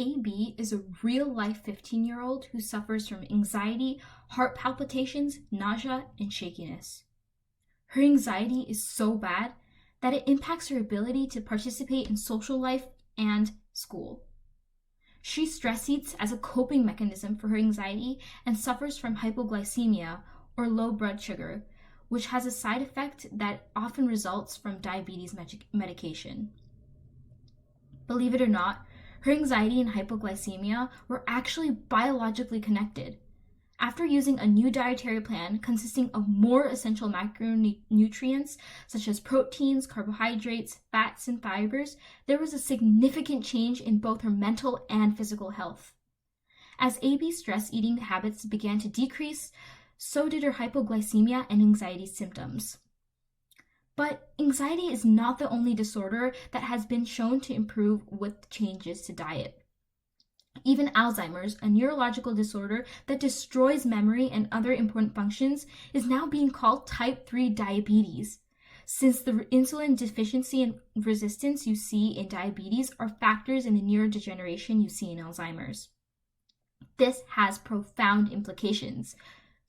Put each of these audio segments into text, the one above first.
AB is a real-life 15-year-old who suffers from anxiety, heart palpitations, nausea, and shakiness. Her anxiety is so bad that it impacts her ability to participate in social life and school. She stress eats as a coping mechanism for her anxiety and suffers from hypoglycemia, or low blood sugar, which has a side effect that often results from diabetes medication. Believe it or not, her anxiety and hypoglycemia were actually biologically connected. After using a new dietary plan consisting of more essential macronutrients such as proteins, carbohydrates, fats, and fibers, there was a significant change in both her mental and physical health. As AB's stress eating habits began to decrease, so did her hypoglycemia and anxiety symptoms. But anxiety is not the only disorder that has been shown to improve with changes to diet. Even Alzheimer's, a neurological disorder that destroys memory and other important functions, is now being called type 3 diabetes, since the insulin deficiency and resistance you see in diabetes are factors in the neurodegeneration you see in Alzheimer's. This has profound implications.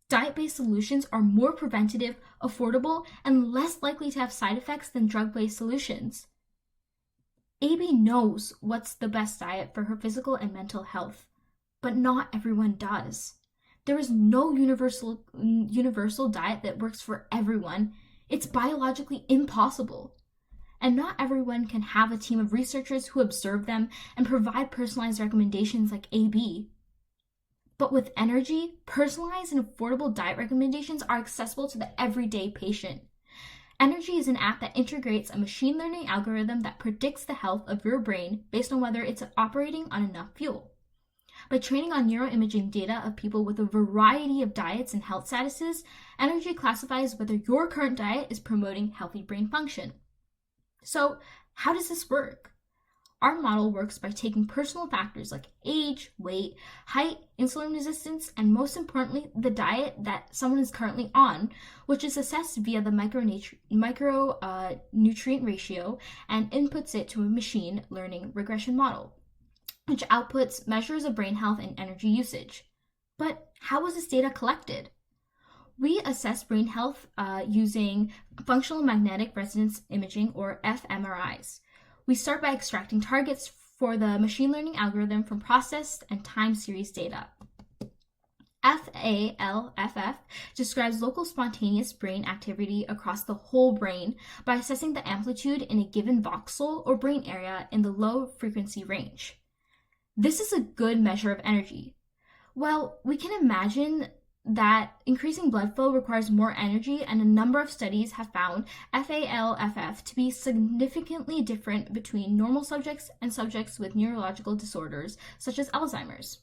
Diet-based solutions are more preventative, affordable, and less likely to have side effects than drug-based solutions. AB knows what's the best diet for her physical and mental health, but not everyone does. There is no universal diet that works for everyone. It's biologically impossible. And not everyone can have a team of researchers who observe them and provide personalized recommendations like AB. But with NRG, personalized and affordable diet recommendations are accessible to the everyday patient. NRG is an app that integrates a machine learning algorithm that predicts the health of your brain based on whether it's operating on enough fuel. By training on neuroimaging data of people with a variety of diets and health statuses, NRG classifies whether your current diet is promoting healthy brain function. So, how does this work? Our model works by taking personal factors like age, weight, height, insulin resistance, and most importantly, the diet that someone is currently on, which is assessed via the micronutrient ratio and inputs it to a machine learning regression model, which outputs measures of brain health and energy usage. But how was this data collected? We assess brain health using functional magnetic resonance imaging, or fMRIs. We start by extracting targets for the machine learning algorithm from processed and time series data. FALFF describes local spontaneous brain activity across the whole brain by assessing the amplitude in a given voxel or brain area in the low frequency range. This is a good measure of energy. Well, we can imagine that increasing blood flow requires more energy, and a number of studies have found FALFF to be significantly different between normal subjects and subjects with neurological disorders such as Alzheimer's.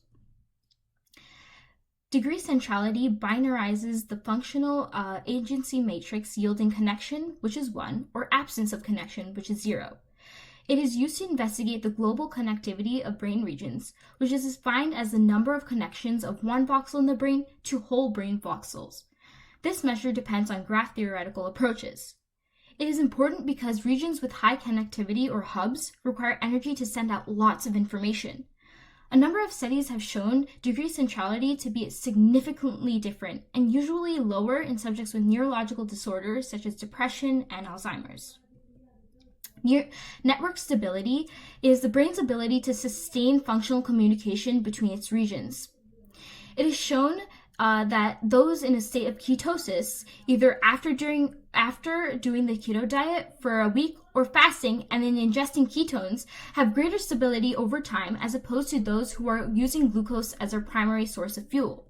Degree centrality binarizes the functional agency matrix, yielding connection, which is 1, or absence of connection, which is 0. It is used to investigate the global connectivity of brain regions, which is defined as the number of connections of one voxel in the brain to whole brain voxels. This measure depends on graph theoretical approaches. It is important because regions with high connectivity, or hubs, require energy to send out lots of information. A number of studies have shown degree centrality to be significantly different and usually lower in subjects with neurological disorders such as depression and Alzheimer's. Network stability is the brain's ability to sustain functional communication between its regions. It is shown that those in a state of ketosis, either after doing the keto diet for a week or fasting and then ingesting ketones, have greater stability over time as opposed to those who are using glucose as their primary source of fuel.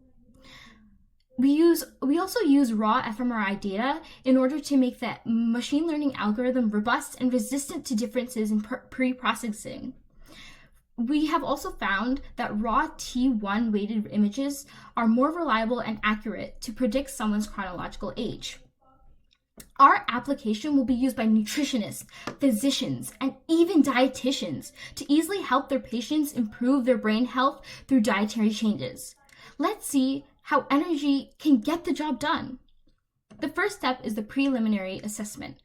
We also use raw fMRI data in order to make the machine learning algorithm robust and resistant to differences in pre-processing. We have also found that raw T1 weighted images are more reliable and accurate to predict someone's chronological age. Our application will be used by nutritionists, physicians, and even dietitians to easily help their patients improve their brain health through dietary changes. Let's see how NRG can get the job done. The first step is the preliminary assessment.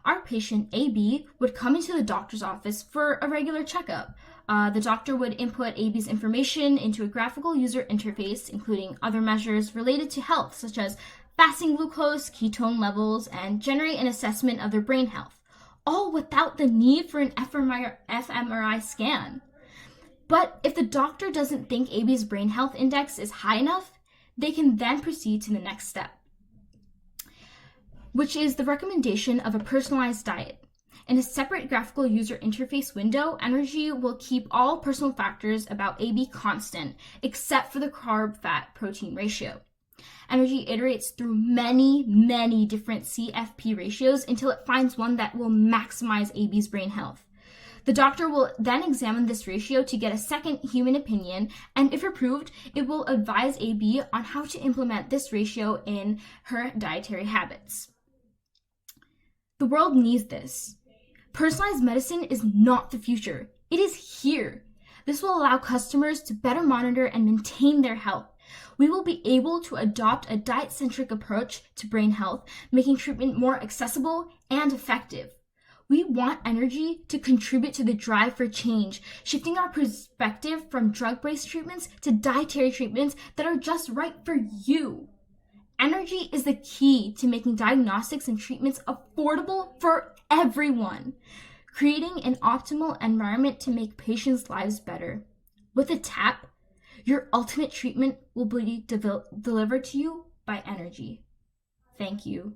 Our patient AB would come into the doctor's office for a regular checkup. The doctor would input AB's information into a graphical user interface, including other measures related to health, such as fasting glucose, ketone levels, and generate an assessment of their brain health, all without the need for an fMRI scan. But if the doctor doesn't think AB's brain health index is high enough, they can then proceed to the next step, which is the recommendation of a personalized diet. In a separate graphical user interface window, NRG will keep all personal factors about AB constant, except for the carb-fat-protein ratio. NRG iterates through many different CFP ratios until it finds one that will maximize AB's brain health. The doctor will then examine this ratio to get a second human opinion, and if approved, it will advise AB on how to implement this ratio in her dietary habits. The world needs this. Personalized medicine is not the future. It is here. This will allow customers to better monitor and maintain their health. We will be able to adopt a diet-centric approach to brain health, making treatment more accessible and effective. We want NRG to contribute to the drive for change, shifting our perspective from drug-based treatments to dietary treatments that are just right for you. NRG is the key to making diagnostics and treatments affordable for everyone, creating an optimal environment to make patients' lives better. With a tap, your ultimate treatment will be delivered to you by NRG. Thank you.